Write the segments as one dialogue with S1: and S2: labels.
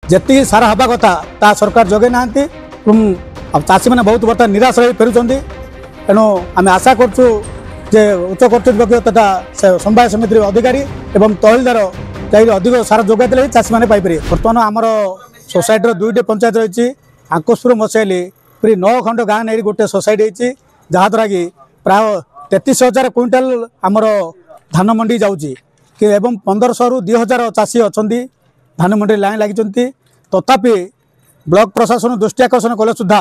S1: जी सारा हवा कथा ता सरकार जगे ना चाषी मैंने बहुत बर्तमान निराश रही फेरुंट तेणु आम आशा करुँ जे उच्च कर्तृपक्ष तथा समवाय समिति अधिकारी एवं तहसीलदार जाइए अधिक सार जोगाई चाषी मैंने पाइपर। बर्तमान आमर सोसाइटी दुईटे पंचायत रही आंकुशपुर मसैली पूरी 9 खंड गाँ नहीं गोटे सोसाइटी जहाँद्वारा कि प्राय 33,000 क्विंटाल आमर धान मंडी जाऊँगी कि एवं 1500 ରୁ 2000 चाषी अच्छा धान मंडी लाइन लगी तथापि ब्लॉक प्रशासन दृष्टि आकर्षण कले सुधा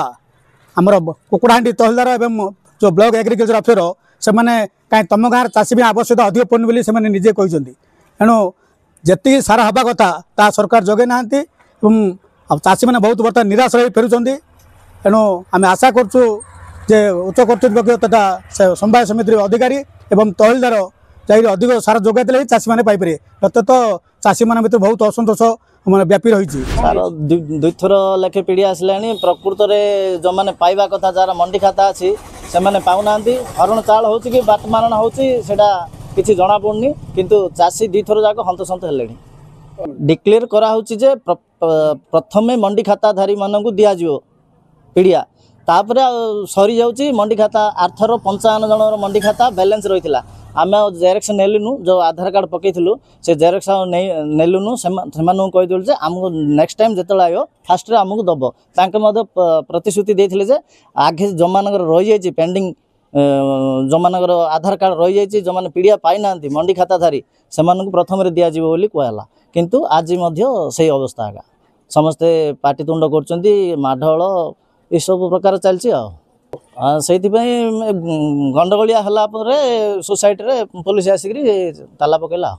S1: आमर कुकुड़ाहांडी तहसीलदार एवं जो ब्लॉक एग्रीकल्चर अफिसर से मैंने कहीं तुम गाँव चाषी आवश्यकता अधिक पड़नी बोली से निजे कहते तेणु जी सारा हवा कथा ता सरकार जगे ना चाषी मैंने बहुत बर्तमान निराश रही फेरुंट तेणु आम आशा करुँ जे उच्च कर्तृपक्ष तथा समवाय समिति अधिकारी एवं तहसीलदार जाइए अधिक सार जोगाई चाषी मैंने पाइपर। प्रत्येक चाषी मान भर बहुत असंतोष मैंने व्यापी रही
S2: सार दुईथर लेखे पीढ़ी आसला प्रकृत में जो मैंने पाइबा कथा जार मंडी खाता अच्छी से मैंने पाऊना हरण चाल हो कि बाट मारणा होटा किसी जना पड़नी किंतु चाषी दुईथर जाक हंतसंत है डिक्लेयर कराऊँचे जे प्रथमे मंडी खाताधारी मानू दिज्व पीड़िया तापर सरी जाऊँगी मंडी खाता आरथर 55 जन मंडी खाता बैलेंस रही है आम जेरेक्स नेलुनु जो आधार कार्ड पकईलु से जेरेक्स नेलुनु से कहीदेलु आमको नेक्स्ट टाइम जो आयो फास्ट आमको दब तांके प्रतिश्रुति देते आगे जो मान रही जाइए पेंडिंग जो मान आधार कार्ड रही जाइए जो मैंने पीड़िया पाई ना मंडी खाताधारी से प्रथम दिज्व कहला किंतु आज से अवस्था आगा समस्ते पाटितुंड करमाढ़ ये सब प्रकार चलती से गंडगोलिया होला सोसाइटी रे पुलिस आसिक ताला पकेला।